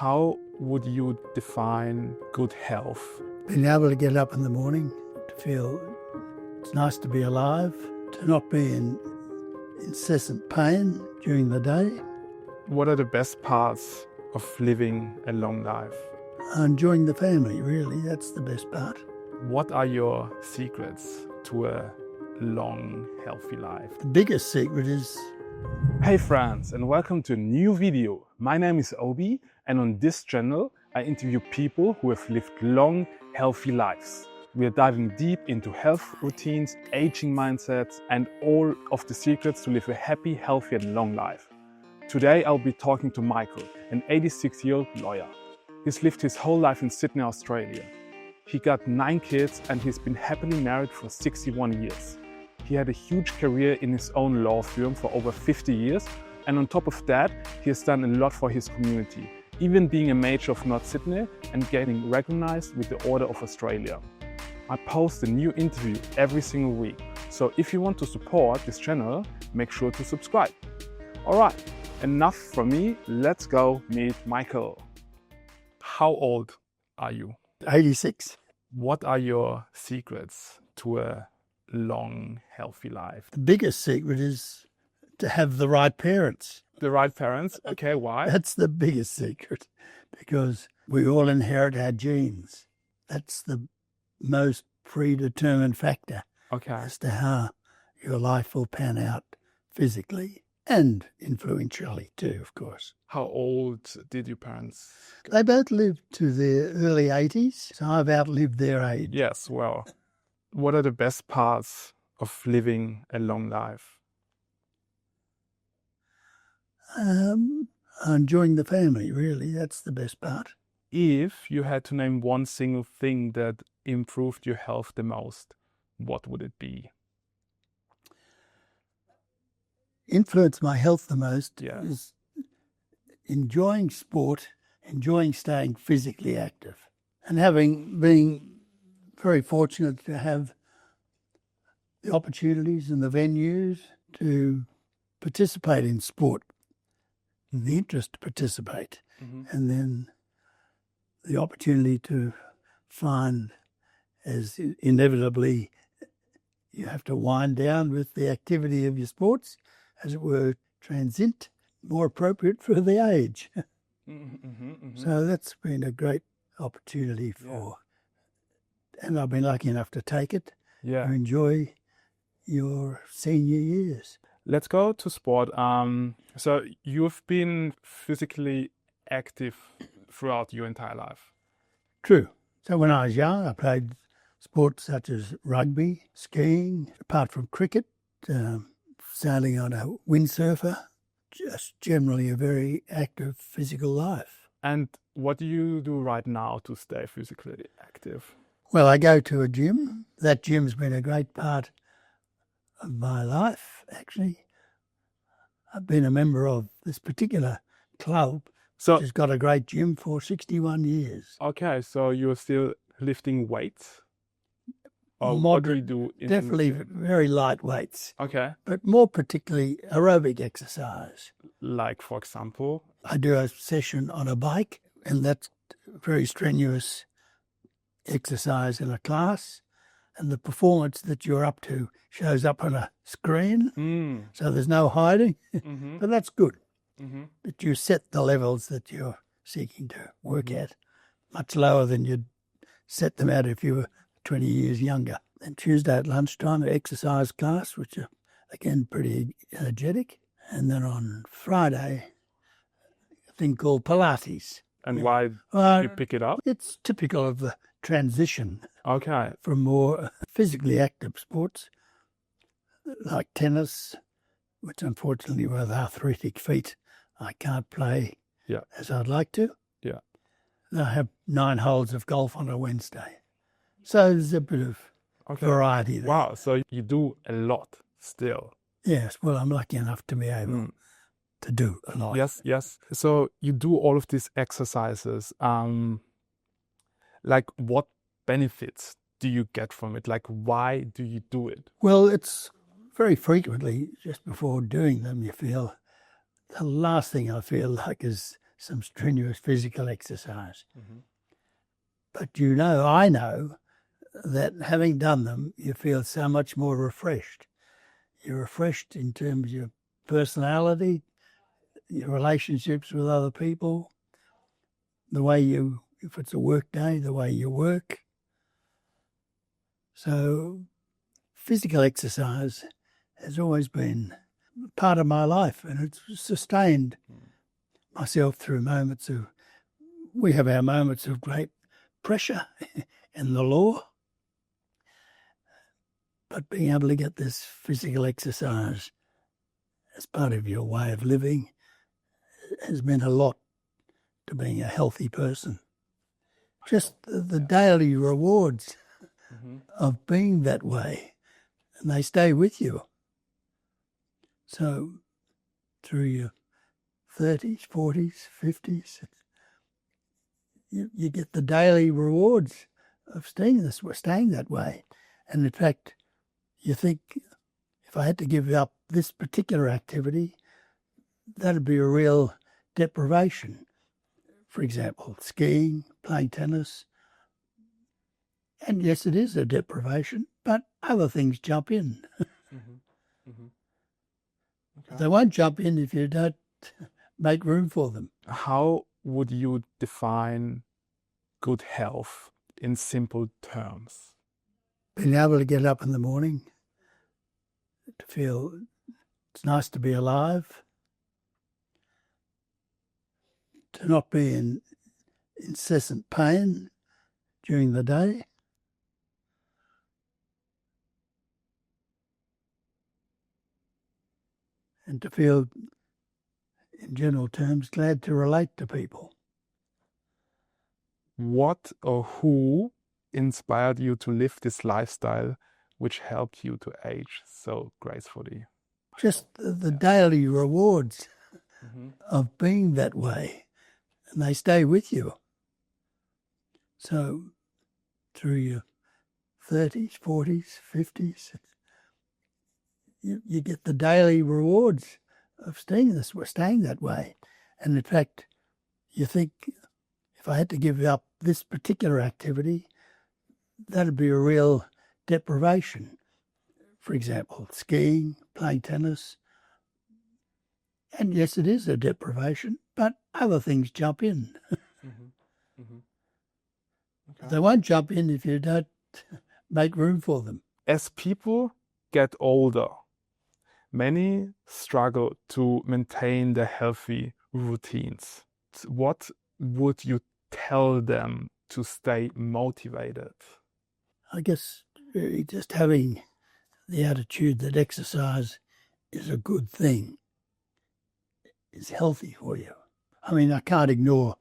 How would you define good health? Being able to get up in the morning, to feel it's nice to be alive, to not be in incessant pain during the day. What are the best parts of living a long life? Enjoying the family, really, that's the best part. What are your secrets to a long, healthy life? The biggest secret is... Hey friends, and welcome to a new video. My name is Obi, and on this channel I interview people who have lived long, healthy lives. We are diving deep into health routines, aging mindsets, and all of the secrets to live a happy, healthy and long life. Today I'll be talking to Michael, an 86-year-old lawyer. He's lived his whole life in Sydney, Australia. He got 9 kids and he's been happily married for 61 years. He had a huge career in his own law firm for over 50 years, and on top of that, he has done a lot for his community, even being a major of North Sydney and getting recognized with the Order of Australia. I post a new interview every single week, so if you want to support this channel, make sure to subscribe. Alright, enough from me, let's go meet Michael. How old are you? 86. What are your secrets to a long, healthy life? The biggest secret is to have the right parents. The right parents? Okay, why? That's the biggest secret, because we all inherit our genes. That's the most predetermined factor Okay. as to how your life will pan out physically and influentially too, of course. How old did your parents? They both lived to their early 80s, so I've outlived their age. Yes, well, what are the best parts of living a long life? Enjoying the family, really, that's the best part. If you had to name one single thing that improved your health the most, what would it be? Influenced my health the most Yeah. is enjoying sport, enjoying staying physically active, and being very fortunate to have the opportunities and the venues to participate in sport, the interest to participate, and then the opportunity to find, as inevitably you have to wind down with the activity of your sports, as it were, transient, more appropriate for the age. So that's been a great opportunity for, and I've been lucky enough to take it, Yeah. to enjoy your senior years. Let's go to sport. So you've been physically active throughout your entire life. True. So when I was young, I played sports such as rugby, skiing, apart from cricket, sailing on a windsurfer, just generally a very active physical life. And what do you do right now to stay physically active? Well, I go to a gym. That gym's been a great part of my life, actually. I've been a member of this particular club, So, which has got a great gym for 61 years. okay, so you're still lifting weights? Or what do you do? Definitely very light weights, Okay, but more particularly aerobic exercise. like for example? I do a session on a bike, and that's very strenuous exercise in a class, and the performance that you're up to shows up on a screen, so there's no hiding, but that's good. But you set the levels that you're seeking to work at, much lower than you'd set them at if you were 20 years younger. And Tuesday at lunchtime, an exercise class, which are, again, pretty energetic. And then on Friday, a thing called Pilates. And why do you pick it up? It's typical of the transition Okay, from more physically active sports, like tennis, which unfortunately with arthritic feet, I can't play as I'd like to. Yeah. I have 9 holes of golf on a Wednesday. So there's a bit of variety there. Wow, so you do a lot still. Yes, well, I'm lucky enough to be able to do a lot. Yes. So you do all of these exercises. Like what benefits do you get from it? Like why do you do it? Well, it's very frequently, just before doing them, you feel, the last thing I feel like is some strenuous physical exercise. Mm-hmm. But I know that having done them, you feel so much more refreshed. You're refreshed in terms of your personality, your relationships with other people, the way if it's a work day, the way you work. So physical exercise has always been part of my life, and it's sustained myself through we have our moments of great pressure in the law, but being able to get this physical exercise as part of your way of living has meant a lot to being a healthy person. Just the daily rewards of being that way, and they stay with you. So through your 30s, 40s, 50s, you get the daily rewards of staying that way. And in fact, you think, if I had to give up this particular activity, that'd be a real deprivation. For example, skiing, playing tennis. And yes, it is a deprivation, but other things jump in. Mm-hmm. Mm-hmm. Okay. They won't jump in if you don't make room for them. How would you define good health in simple terms? Being able to get up in the morning, to feel it's nice to be alive, to not be in incessant pain during the day, and to feel, in general terms, glad to relate to people. What or who inspired you to live this lifestyle which helped you to age so gracefully? Just the daily rewards of being that way, and they stay with you. So through your 30s, 40s, 50s, you get the daily rewards of staying that way. And in fact, you think, if I had to give up this particular activity, that'd be a real deprivation. For example, skiing, playing tennis. And yes, it is a deprivation, but other things jump in. Okay. They won't jump in if you don't make room for them. As people get older, many struggle to maintain their healthy routines. What would you tell them to stay motivated? I guess just having the attitude that exercise is a good thing, is healthy for you. I mean, I can't ignore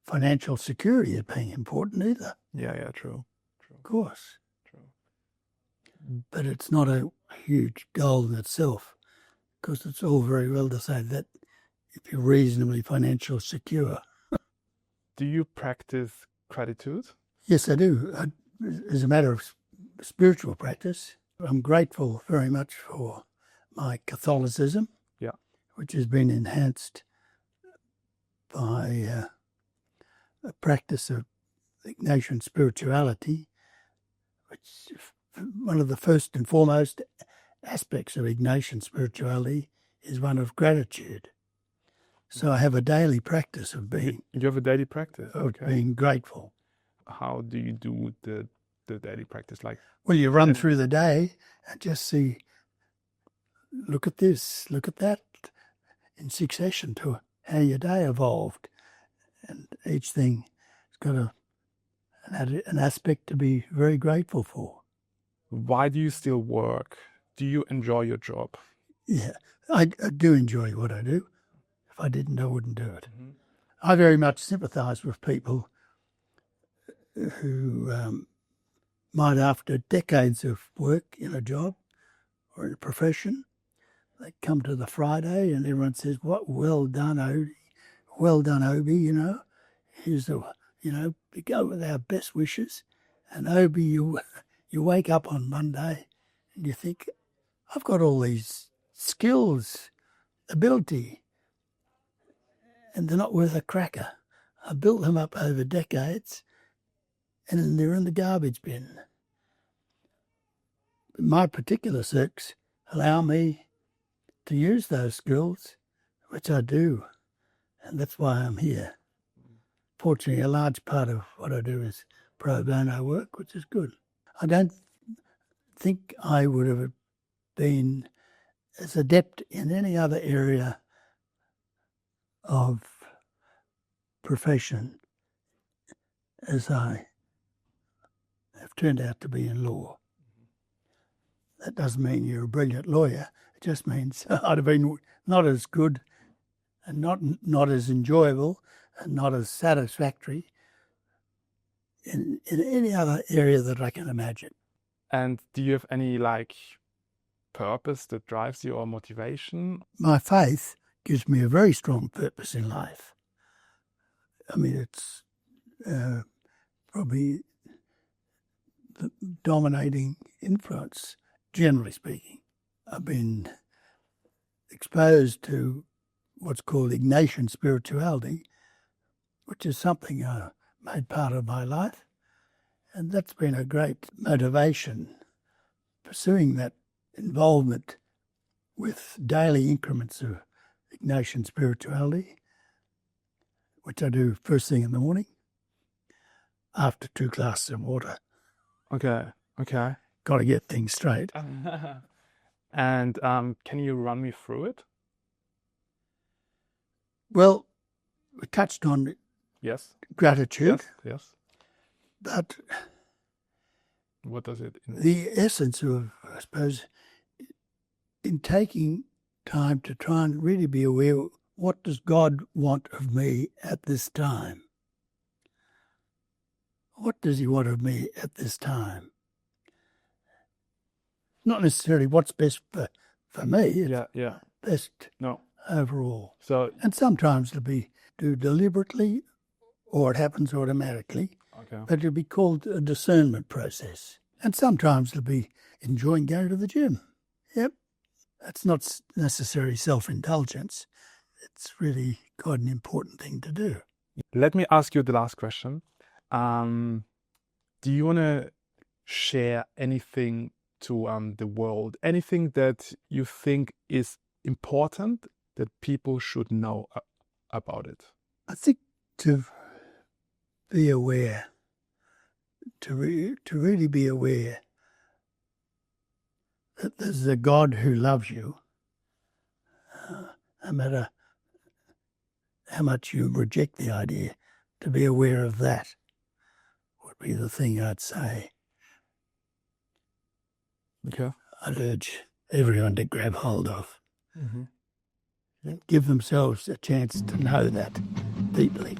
financial security as being important either. Yeah, true. Of course. True. But it's not a huge goal in itself, because it's all very well to say that if you're reasonably financially secure. Do you practice gratitude? Yes, I do. As a matter of spiritual practice, I'm grateful very much for my Catholicism, which has been enhanced by a practice of Ignatian spirituality, which one of the first and foremost aspects of Ignatian spirituality is one of gratitude. So I have a daily practice of being... You have a daily practice? Of being grateful. How do you do the daily practice? Well, you run through the day and just see, look at this, look at that, in succession to how your day evolved. And each thing has got an aspect to be very grateful for. Why do you still work? Do you enjoy your job? Yeah, I do enjoy what I do. If I didn't, I wouldn't do it. I very much sympathise with people who might, after decades of work in a job or in a profession, they come to the Friday and everyone says, "What well done, Odie. Well done, Obi, Here's we go with our best wishes." And Obi, you wake up on Monday and you think, I've got all these skills, ability, and they're not worth a cracker. I built them up over decades, and they're in the garbage bin. My particular circs allow me to use those skills, which I do, and that's why I'm here. Fortunately, a large part of what I do is pro bono work, which is good. I don't think I would have been as adept in any other area of profession as I have turned out to be in law. That doesn't mean you're a brilliant lawyer. It just means I'd have been not as good and not as enjoyable and not as satisfactory in any other area that I can imagine. And do you have any purpose that drives you or motivation? My faith gives me a very strong purpose in life. I mean, it's probably the dominating influence, generally speaking. I've been exposed to what's called Ignatian spirituality, which is something I made part of my life. And that's been a great motivation, pursuing that involvement with daily increments of Ignatian spirituality, which I do first thing in the morning, after 2 glasses of water. Okay. Got to get things straight. And can you run me through it? Well, we touched on Yes. gratitude, Yes. but What does it? the essence of, I suppose, in taking time to try and really be aware, what does God want of me at this time? What does he want of me at this time? Not necessarily what's best for me, it's Yeah. best No. overall. So And sometimes it'll be do deliberately or it happens automatically, okay. but it'll be called a discernment process. And sometimes it'll be enjoying going to the gym. Yep. That's not necessarily self-indulgence. It's really quite an important thing to do. Let me ask you the last question. Do you want to share anything to the world? Anything that you think is important that people should know about it? I think to be aware, to really be aware that there's a God who loves you, no matter how much you reject the idea, to be aware of that would be the thing I'd say. Okay. I'd urge everyone to grab hold of. Mm-hmm. Give themselves a chance to know that deeply.